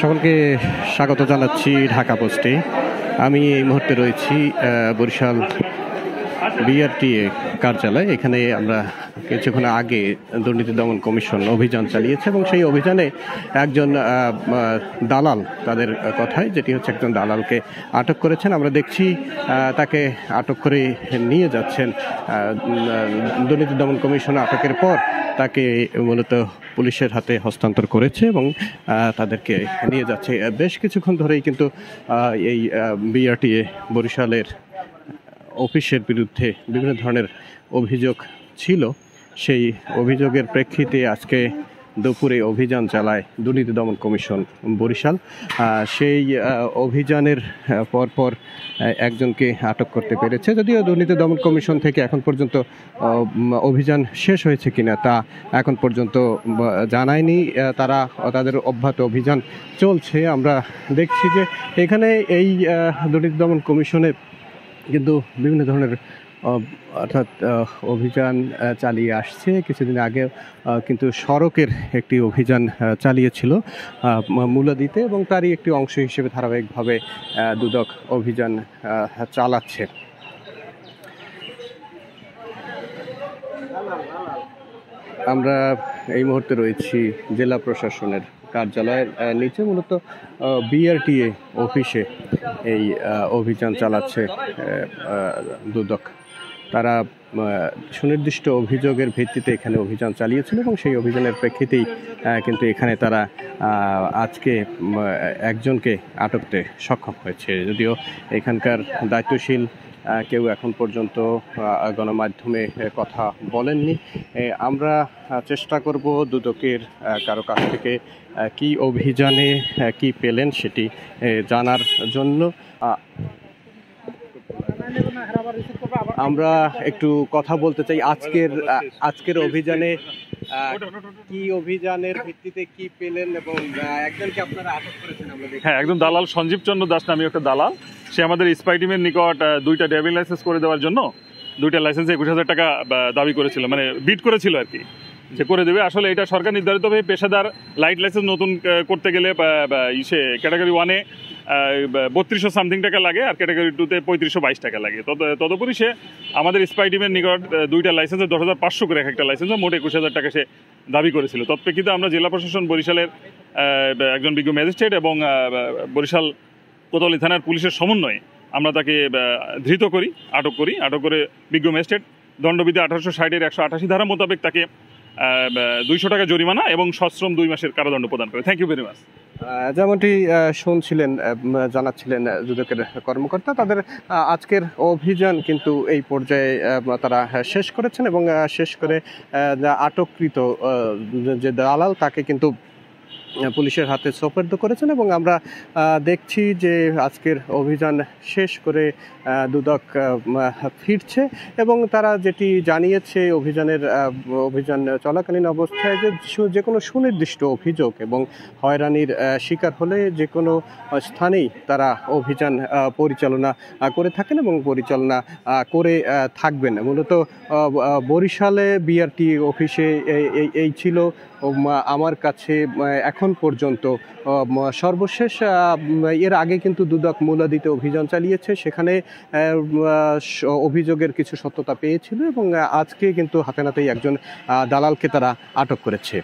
সকলকে স্বাগত জানাচ্ছি ঢাকা পোস্টে। আমি এই মুহূর্তে রয়েছি বরিশাল বিআরটিএ কার্যালয়। এখানে আমরা কিছুক্ষণ আগে দুর্নীতি দমন কমিশন অভিযান চালিয়েছে এবং সেই অভিযানে একজন দালাল, তাদের কথায় যেটি হচ্ছে একজন দালালকে আটক করেছেন। আমরা দেখছি তাকে আটক করে নিয়ে যাচ্ছেন। দুর্নীতি দমন কমিশন আটকের পর তাকে মূলত পুলিশের হাতে হস্তান্তর করেছে এবং তাদেরকে নিয়ে যাচ্ছে। বেশ কিছুক্ষণ ধরেই কিন্তু এই বিআরটিএ বরিশালের অফিসের বিরুদ্ধে বিভিন্ন ধরনের অভিযোগ ছিল। সেই অভিযোগের প্রেক্ষিতে আজকে দুপুরে অভিযান চালায় দুর্নীতি দমন কমিশন বরিশাল। সেই অভিযানের পরপর একজনকে আটক করতে পেরেছে। যদিও দুর্নীতি দমন কমিশন থেকে এখন পর্যন্ত অভিযান শেষ হয়েছে কিনা তা এখন পর্যন্ত জানায়নি। তাদের অব্যাহত অভিযান চলছে। আমরা দেখছি যে এখানে এই দুর্নীতি দমন কমিশনে কিন্তু বিভিন্ন ধরনের অর্থাৎ অভিযান চালিয়ে আসছে। কিছুদিন আগে কিন্তু সড়কের একটি অভিযান চালিয়েছিল মূলাদিতে এবং তারই একটি অংশ হিসেবে ধারাবাহিকভাবে দুদক অভিযান চালাচ্ছে। আমরা এই মুহূর্তে রয়েছি জেলা প্রশাসনের কার্যালয়ের নিচে, মূলত বিআরটিএ অফিসে এই অভিযান চালাচ্ছে দুদক। তারা সুনির্দিষ্ট অভিযোগের ভিত্তিতে এখানে অভিযান চালিয়েছিল এবং সেই অভিযানের প্রেক্ষিতেই কিন্তু এখানে তারা আজকে একজনকে আটক করতে সক্ষম হয়েছে। যদিও এখানকার দায়িত্বশীল কেউ এখন পর্যন্ত গণমাধ্যমে কথা বলেননি। আমরা চেষ্টা করব দুদকের কারো কাছ থেকে কি অভিযানে কি পেলেন সেটি জানার জন্য। আমরা একটু কথা বলতে চাই আজকের অভিযানে কি অভিযানের ভিত্তিতে কি পেলেন এবং একজনকে আপনারা আটক করেছেন। হ্যাঁ, একজন দালাল সঞ্জীব চন্দ্র দাস নামে একটা দালাল, সে আমাদের স্পাই টিমের নিকট দুইটা ড্রাইভিং লাইসেন্স করে দেওয়ার জন্য দুইটা লাইসেন্সে 21,000 টাকা দাবি করেছিল, মানে বিট করেছিল আর কি, যে করে দেবে। আসলে এটা সরকার নির্ধারিতভাবে পেশাদার লাইট লাইসেন্স নতুন করতে গেলে ক্যাটাগরি 1-এ 3200 সামথিং টাকা লাগে আর ক্যাটাগরি 2-তে 3522 টাকা লাগে। তদুপরি সে আমাদের স্পাই টিমের নিকট দুইটা লাইসেন্সে 10,500 করে একটা লাইসেন্স মোট 21,000 টাকা সে দাবি করেছিল। তৎপ্রেক্ষিতে আমরা জেলা প্রশাসন বরিশালের একজন বিজ্ঞ ম্যাজিস্ট্রেট এবং বরিশাল কোতোয়ালি থানার পুলিশের সমন্বয়ে আমরা তাকে ধৃত করি, আটক করে বিজ্ঞ ম্যাজিস্ট্রেট দণ্ডবিধি 1860-এর 188 ধারা মোতাবেক তাকে 200 টাকা জরিমানা এবং সশ্রম 2 মাসের কারাদণ্ড প্রদান করে। Thank you very much. যেমনটি জানাচ্ছিলেন দুদকের কর্মকর্তা, তাদের আজকের অভিযান কিন্তু এই পর্যায়ে তারা শেষ করেছেন এবং শেষ করে আটককৃত যে দালাল তাকে কিন্তু পুলিশের হাতে সোপর্দ করেছেন এবং আমরা দেখছি যে আজকের অভিযান শেষ করে দুদক ফিরছে এবং তারা যেটি জানিয়েছে অভিযান চলাকালীন অবস্থায় যে কোনো সুনির্দিষ্ট অভিযোগ এবং হয়রানির শিকার হলে যে কোনো স্থানেই তারা অভিযান পরিচালনা করে থাকেন এবং পরিচালনা করে থাকবেন। মূলত বরিশালে বিআরটি অফিসে এই ছিল আমার কাছে এখন পর্যন্ত সর্বশেষ। এর আগে কিন্তু দুদক মূলাদিতে অভিযান চালিয়েছে, সেখানে অভিযোগের কিছু সত্যতা পেয়েছিল এবং আজকে কিন্তু হাতে নাতেই একজন দালালকে তারা আটক করেছে।